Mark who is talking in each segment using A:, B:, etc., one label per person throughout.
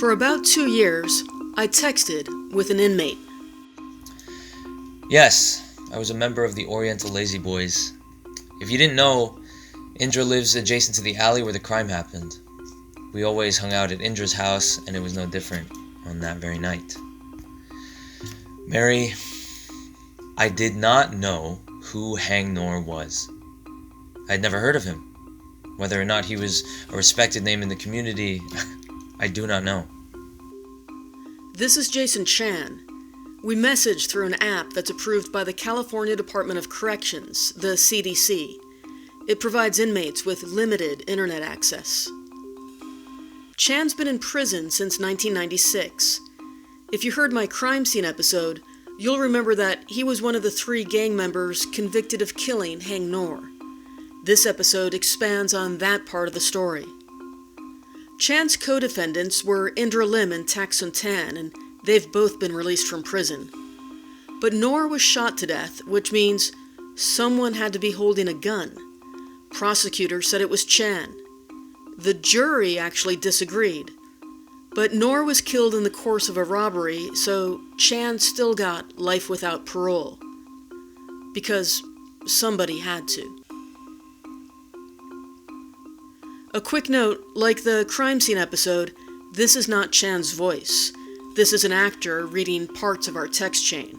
A: For about 2 years, I texted with an inmate.
B: Yes, I was a member of the Oriental Lazy Boys. If you didn't know, Indra lives adjacent to the alley where the crime happened. We always hung out at Indra's house, and it was no different on that very night. Mary, I did not know who Haing Ngor was. I'd never heard of him. Whether or not he was a respected name in the community, I do not know.
A: This is Jason Chan. We message through an app that's approved by the California Department of Corrections, the CDC. It provides inmates with limited internet access. Chan's been in prison since 1996. If you heard my crime scene episode, you'll remember that he was one of the 3 gang members convicted of killing Haing Ngor. This episode expands on that part of the story. Chan's co-defendants were Indra Lim and Tak Sun Tan, and they've both been released from prison. But Ngor was shot to death, which means someone had to be holding a gun. Prosecutors said it was Chan. The jury actually disagreed. But Ngor was killed in the course of a robbery, so Chan still got life without parole. Because somebody had to. A quick note, like the crime scene episode, this is not Chan's voice. This is an actor reading parts of our text chain.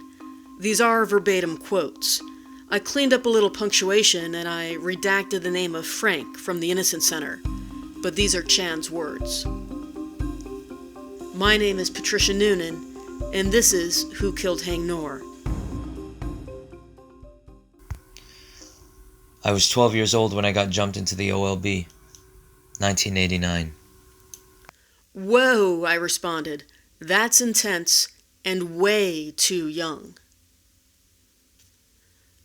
A: These are verbatim quotes. I cleaned up a little punctuation and I redacted the name of Frank from the Innocence Center. But these are Chan's words. My name is Patricia Nunan, and this is Who Killed Haing Ngor.
B: I was 12 years old when I got jumped into the OLB. 1989.
A: Whoa, I responded. That's intense and way too young.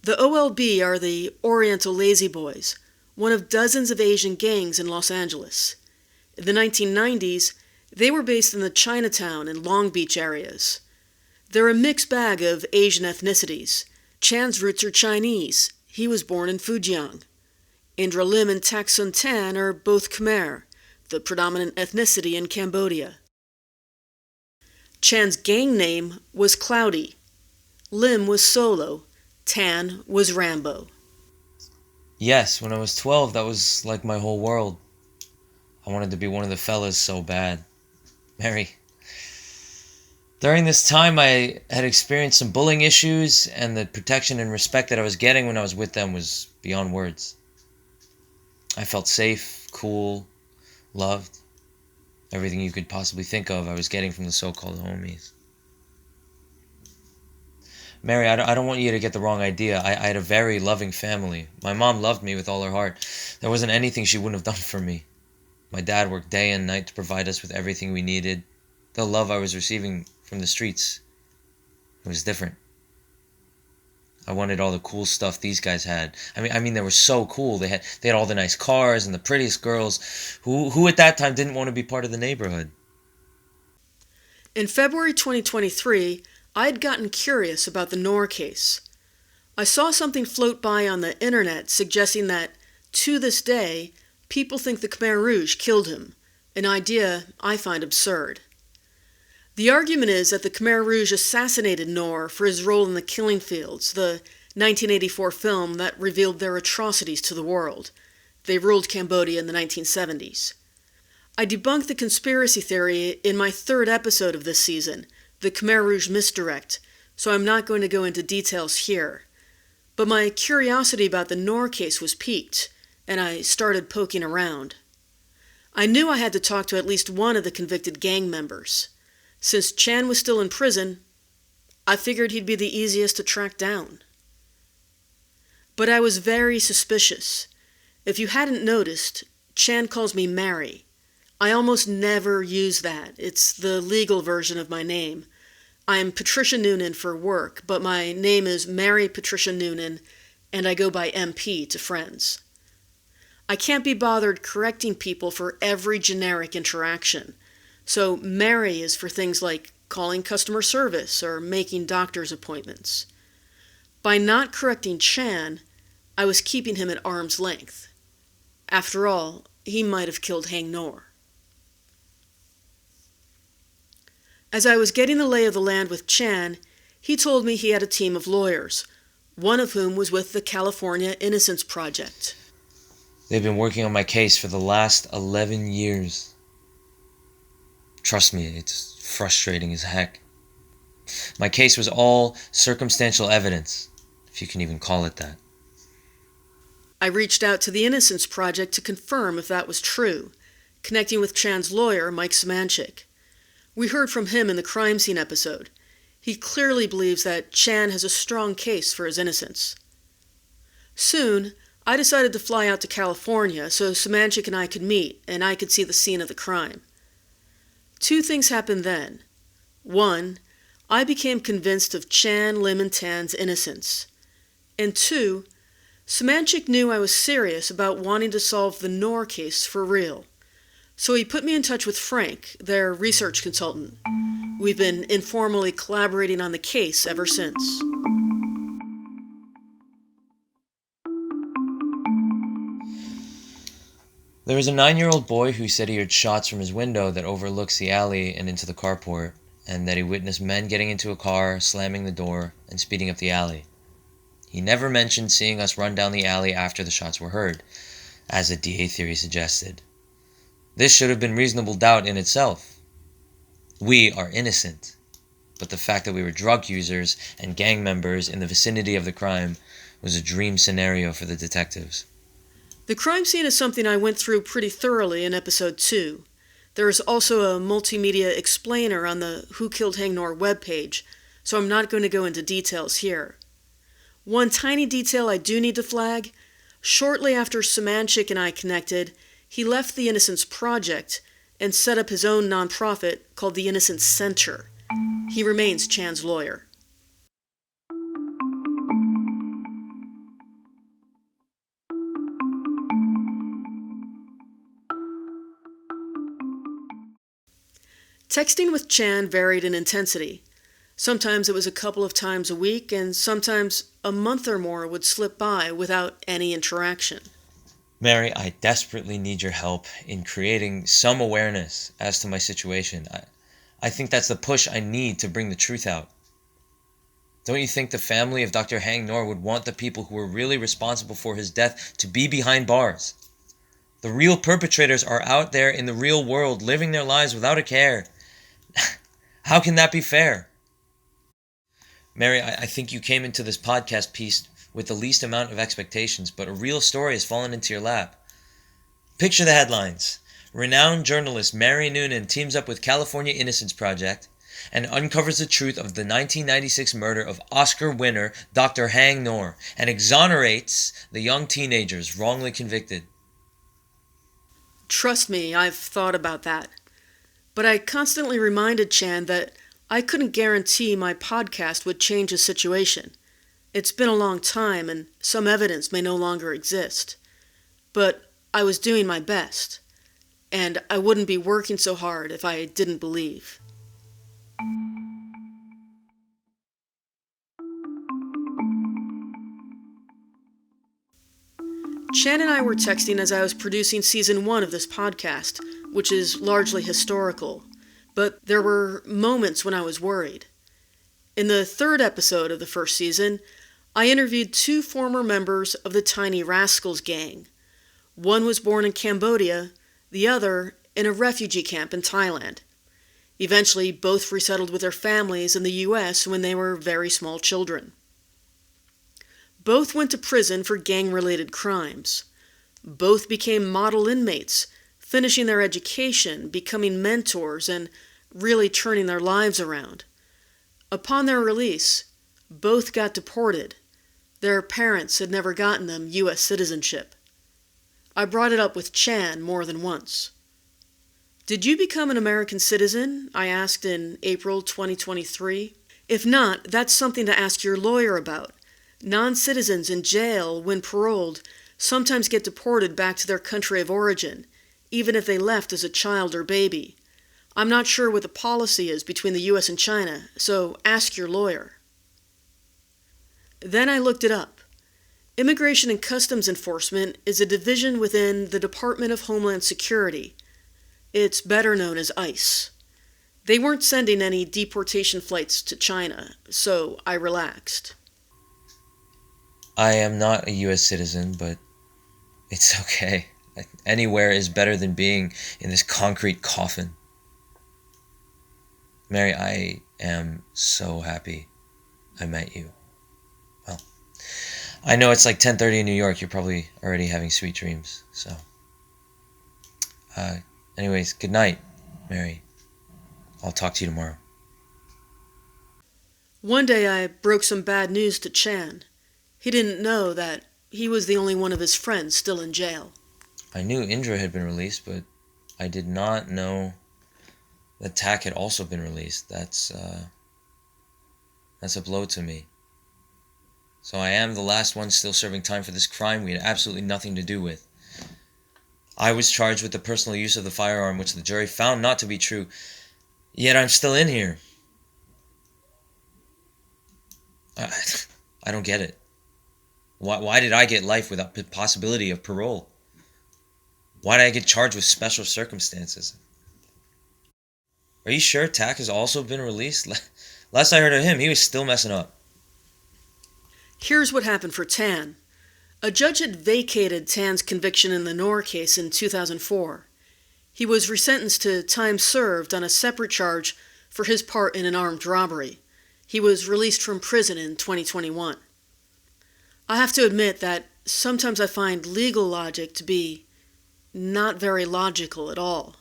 A: The OLB are the Oriental Lazy Boys, one of dozens of Asian gangs in Los Angeles. In the 1990s, they were based in the Chinatown and Long Beach areas. They're a mixed bag of Asian ethnicities. Chan's roots are Chinese. He was born in Fujian. Indra Lim and Tak Sun Tan are both Khmer, the predominant ethnicity in Cambodia. Chan's gang name was Cloudy. Lim was Solo. Tan was Rambo.
B: Yes, when I was 12, that was like my whole world. I wanted to be one of the fellas so bad. Mary. During this time, I had experienced some bullying issues, and the protection and respect that I was getting when I was with them was beyond words. I felt safe, cool, loved. Everything you could possibly think of I was getting from the so-called homies. Mary, I don't want you to get the wrong idea. I had a very loving family. My mom loved me with all her heart. There wasn't anything she wouldn't have done for me. My dad worked day and night to provide us with everything we needed. The love I was receiving from the streets, it was different. I wanted all the cool stuff these guys had. I mean, they were so cool. They had all the nice cars and the prettiest girls. Who at that time didn't want to be part of the neighborhood?
A: In February 2023, I had gotten curious about the Ngor case. I saw something float by on the internet suggesting that, to this day, people think the Khmer Rouge killed him, an idea I find absurd. The argument is that the Khmer Rouge assassinated Ngor for his role in The Killing Fields, the 1984 film that revealed their atrocities to the world. They ruled Cambodia in the 1970s. I debunked the conspiracy theory in my 3rd episode of this season, the Khmer Rouge misdirect, so I'm not going to go into details here. But my curiosity about the Ngor case was piqued, and I started poking around. I knew I had to talk to at least one of the convicted gang members. Since Chan was still in prison, I figured he'd be the easiest to track down. But I was very suspicious. If you hadn't noticed, Chan calls me Mary. I almost never use that. It's the legal version of my name. I'm Patricia Nunan for work, but my name is Mary Patricia Nunan, and I go by MP to friends. I can't be bothered correcting people for every generic interaction. So Mary is for things like calling customer service or making doctor's appointments. By not correcting Chan, I was keeping him at arm's length. After all, he might have killed Haing Ngor. As I was getting the lay of the land with Chan, he told me he had a team of lawyers, one of whom was with the California Innocence Project.
B: They've been working on my case for the last 11 years. Trust me, it's frustrating as heck. My case was all circumstantial evidence, if you can even call it that.
A: I reached out to the Innocence Project to confirm if that was true, connecting with Chan's lawyer, Mike Szymanczyk. We heard from him in the crime scene episode. He clearly believes that Chan has a strong case for his innocence. Soon, I decided to fly out to California so Szymanczyk and I could meet and I could see the scene of the crime. Two things happened then. One, I became convinced of Chan, Lim, and Tan's innocence. And two, Szymanczyk knew I was serious about wanting to solve the Ngor case for real. So he put me in touch with Frank, their research consultant. We've been informally collaborating on the case ever since.
B: There was a 9-year-old boy who said he heard shots from his window that overlooks the alley and into the carport, and that he witnessed men getting into a car, slamming the door, and speeding up the alley. He never mentioned seeing us run down the alley after the shots were heard, as a DA theory suggested. This should have been reasonable doubt in itself. We are innocent, but the fact that we were drug users and gang members in the vicinity of the crime was a dream scenario for the detectives.
A: The crime scene is something I went through pretty thoroughly in episode 2. There is also a multimedia explainer on the Who Killed Haing Ngor webpage, so I'm not going to go into details here. One tiny detail I do need to flag: shortly after Szymanczyk and I connected, he left the Innocence Project and set up his own nonprofit called the Innocence Center. He remains Chan's lawyer. Texting with Chan varied in intensity. Sometimes it was a couple of times a week, and sometimes a month or more would slip by without any interaction.
B: Mary, I desperately need your help in creating some awareness as to my situation. I think that's the push I need to bring the truth out. Don't you think the family of Dr. Haing Ngor would want the people who were really responsible for his death to be behind bars? The real perpetrators are out there in the real world, living their lives without a care. How can that be fair? Mary, I think you came into this podcast piece with the least amount of expectations, but a real story has fallen into your lap. Picture the headlines. Renowned journalist Mary Nunan teams up with California Innocence Project and uncovers the truth of the 1996 murder of Oscar winner Dr. Haing Ngor and exonerates the young teenagers wrongly convicted.
A: Trust me, I've thought about that. But I constantly reminded Chan that I couldn't guarantee my podcast would change his situation. It's been a long time, and some evidence may no longer exist. But I was doing my best, and I wouldn't be working so hard if I didn't believe. Chan and I were texting as I was producing Season 1 of this podcast, which is largely historical, but there were moments when I was worried. In the 3rd episode of the first season, I interviewed 2 former members of the Tiny Rascals gang. One was born in Cambodia, the other in a refugee camp in Thailand. Eventually, both resettled with their families in the U.S. when they were very small children. Both went to prison for gang-related crimes. Both became model inmates, finishing their education, becoming mentors, and really turning their lives around. Upon their release, both got deported. Their parents had never gotten them U.S. citizenship. I brought it up with Chan more than once. "Did you become an American citizen?" I asked in April 2023. "If not, that's something to ask your lawyer about. Non-citizens in jail, when paroled, sometimes get deported back to their country of origin, even if they left as a child or baby. I'm not sure what the policy is between the U.S. and China, so ask your lawyer." Then I looked it up. Immigration and Customs Enforcement is a division within the Department of Homeland Security. It's better known as ICE. They weren't sending any deportation flights to China, so I relaxed.
B: I am not a U.S. citizen, but it's okay. Anywhere is better than being in this concrete coffin. Mary, I am so happy I met you. Well, I know it's like 10:30 in New York. You're probably already having sweet dreams. So, anyways, good night, Mary. I'll talk to you tomorrow.
A: One day I broke some bad news to Chan. He didn't know that he was the only one of his friends still in jail.
B: I knew Indra had been released, but I did not know that Tak had also been released. That's a blow to me. So I am the last one still serving time for this crime we had absolutely nothing to do with. I was charged with the personal use of the firearm, which the jury found not to be true. Yet I'm still in here. I don't get it. Why did I get life without the possibility of parole? Why did I get charged with special circumstances? Are you sure Tak has also been released? Last I heard of him, he was still messing up.
A: Here's what happened for Tan. A judge had vacated Tan's conviction in the Ngor case in 2004. He was resentenced to time served on a separate charge for his part in an armed robbery. He was released from prison in 2021. I have to admit that sometimes I find legal logic to be not very logical at all.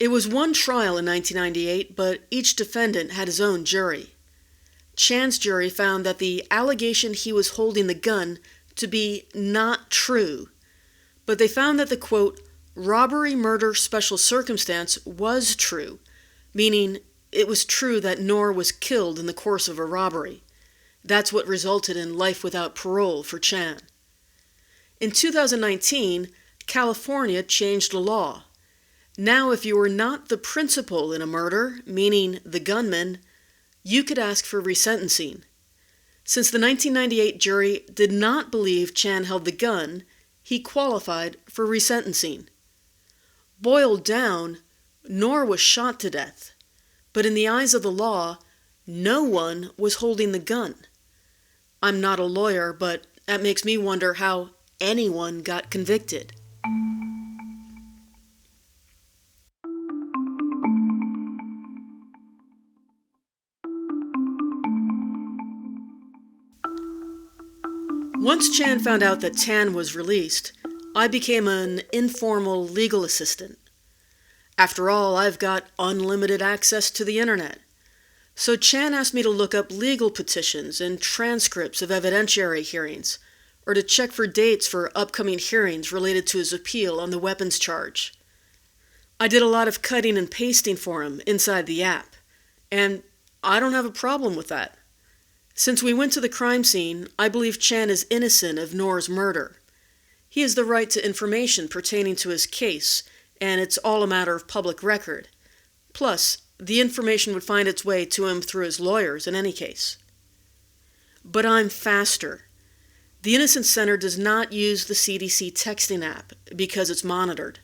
A: It was one trial in 1998, but each defendant had his own jury. Chan's jury found that the allegation he was holding the gun to be not true, but they found that the, quote, robbery-murder special circumstance was true, meaning it was true that Ngor was killed in the course of a robbery. That's what resulted in life without parole for Chan. In 2019, California changed the law. Now, if you were not the principal in a murder, meaning the gunman, you could ask for resentencing. Since the 1998 jury did not believe Chan held the gun, he qualified for resentencing. Boiled down, Ngor was shot to death, but in the eyes of the law, no one was holding the gun. I'm not a lawyer, but that makes me wonder how anyone got convicted. Once Chan found out that Tan was released, I became an informal legal assistant. After all, I've got unlimited access to the internet. So Chan asked me to look up legal petitions and transcripts of evidentiary hearings, or to check for dates for upcoming hearings related to his appeal on the weapons charge. I did a lot of cutting and pasting for him inside the app, and I don't have a problem with that. Since we went to the crime scene, I believe Chan is innocent of Ngor's murder. He has the right to information pertaining to his case, and it's all a matter of public record. Plus, the information would find its way to him through his lawyers in any case. But I'm faster. The Innocence Center does not use the CDC texting app because it's monitored.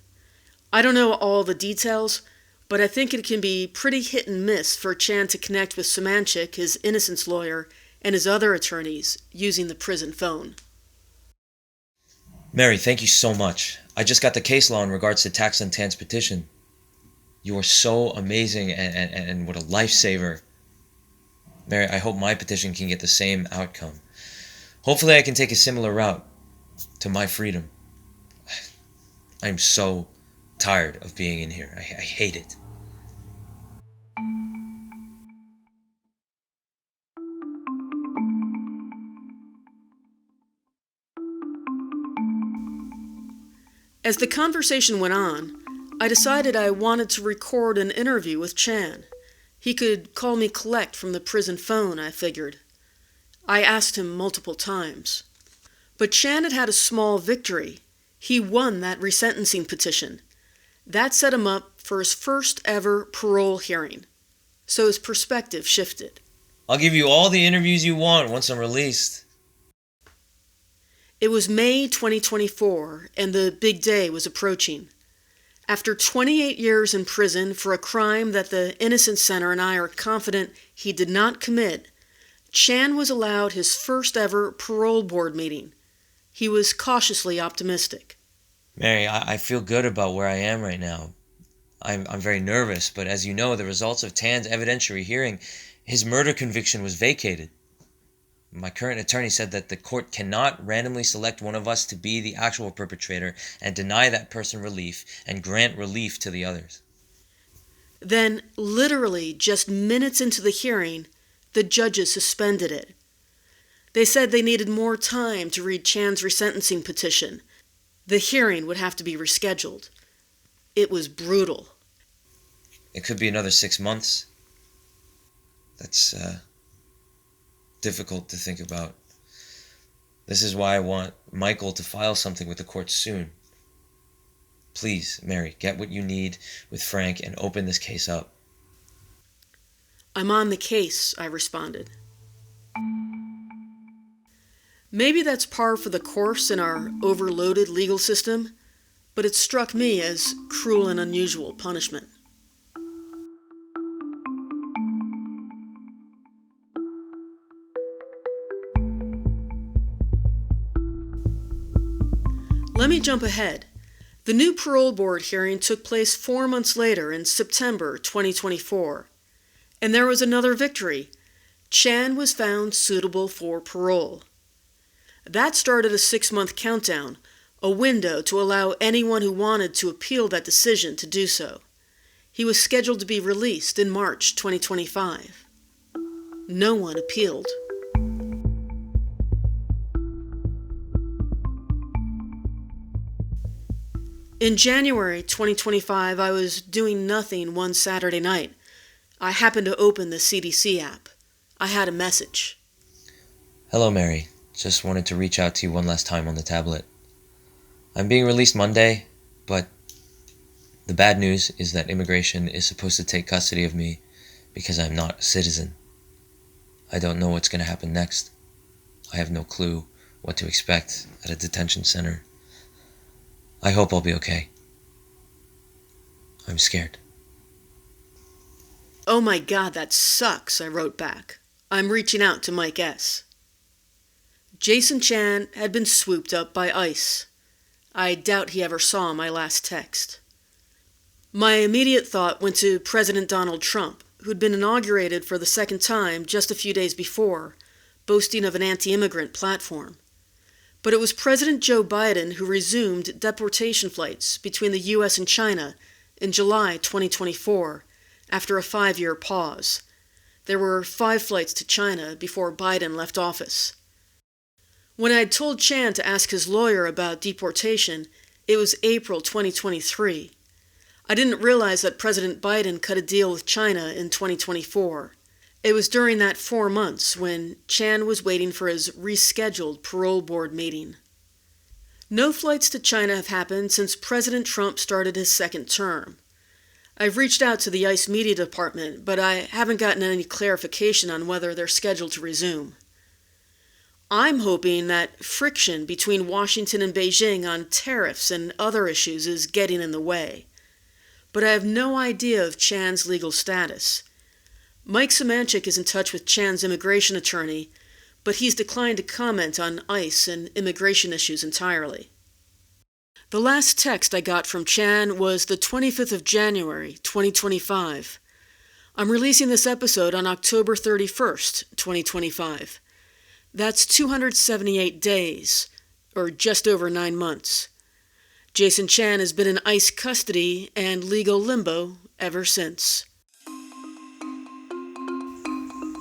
A: I don't know all the details, but I think it can be pretty hit and miss for Chan to connect with Semanchik, his innocence lawyer, and his other attorneys using the prison phone.
B: Mary, thank you so much. I just got the case law in regards to Tak and Tan's petition. You are so amazing and what a lifesaver. Mary, I hope my petition can get the same outcome. Hopefully I can take a similar route to my freedom. I'm so tired of being in here. I hate it.
A: As the conversation went on, I decided I wanted to record an interview with Chan. He could call me collect from the prison phone, I figured. I asked him multiple times. But Chan had had a small victory. He won that resentencing petition. That set him up for his first ever parole hearing. So his perspective shifted.
B: I'll give you all the interviews you want once I'm released.
A: It was May 2024, and the big day was approaching. After 28 years in prison for a crime that the Innocence Center and I are confident he did not commit, Chan was allowed his first ever parole board meeting. He was cautiously optimistic.
B: Mary, I feel good about where I am right now. I'm very nervous, but as you know, the results of Tan's evidentiary hearing, his murder conviction was vacated. My current attorney said that the court cannot randomly select one of us to be the actual perpetrator and deny that person relief and grant relief to the others.
A: Then, literally just minutes into the hearing, the judges suspended it. They said they needed more time to read Chan's resentencing petition. The hearing would have to be rescheduled. It was brutal.
B: It could be another 6 months. That's difficult to think about. This is why I want Michael to file something with the court soon. Please, Mary, get what you need with Frank and open this case up.
A: I'm on the case, I responded. Maybe that's par for the course in our overloaded legal system, but it struck me as cruel and unusual punishment. Let me jump ahead. The new parole board hearing took place 4 months later in September 2024. And there was another victory. Chan was found suitable for parole. That started a 6-month countdown, a window to allow anyone who wanted to appeal that decision to do so. He was scheduled to be released in March 2025. No one appealed. In January 2025, I was doing nothing one Saturday night. I happened to open the CDC app. I had a message.
B: Hello, Mary. Just wanted to reach out to you one last time on the tablet. I'm being released Monday, but the bad news is that immigration is supposed to take custody of me because I'm not a citizen. I don't know what's going to happen next. I have no clue what to expect at a detention center. I hope I'll be okay. I'm scared.
A: Oh my God, that sucks, I wrote back. I'm reaching out to Mike S. Jason Chan had been swooped up by ICE. I doubt he ever saw my last text. My immediate thought went to President Donald Trump, who'd been inaugurated for the second time just a few days before, boasting of an anti-immigrant platform. But it was President Joe Biden who resumed deportation flights between the U.S. and China in July 2024, after a 5-year pause. There were 5 flights to China before Biden left office. When I had told Chan to ask his lawyer about deportation, it was April 2023. I didn't realize that President Biden cut a deal with China in 2024. It was during that 4 months when Chan was waiting for his rescheduled parole board meeting. No flights to China have happened since President Trump started his second term. I've reached out to the ICE media department, but I haven't gotten any clarification on whether they're scheduled to resume. I'm hoping that friction between Washington and Beijing on tariffs and other issues is getting in the way. But I have no idea of Chan's legal status. Mike Semanchik is in touch with Chan's immigration attorney, but he's declined to comment on ICE and immigration issues entirely. The last text I got from Chan was the 25th of January, 2025. I'm releasing this episode on October 31st, 2025. That's 278 days, or just over 9 months. Jason Chan has been in ICE custody and legal limbo ever since.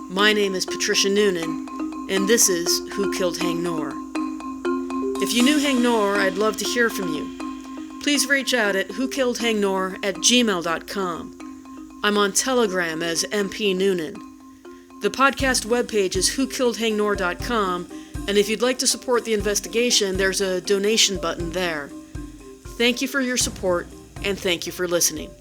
A: My name is Patricia Nunan, and this is Who Killed Haing Ngor. If you knew Haing Ngor, I'd love to hear from you. Please reach out at whokilledhaingnor@gmail.com. I'm on Telegram as MP Nunan. The podcast webpage is whokilledhaingnor.com, and if you'd like to support the investigation, there's a donation button there. Thank you for your support, and thank you for listening.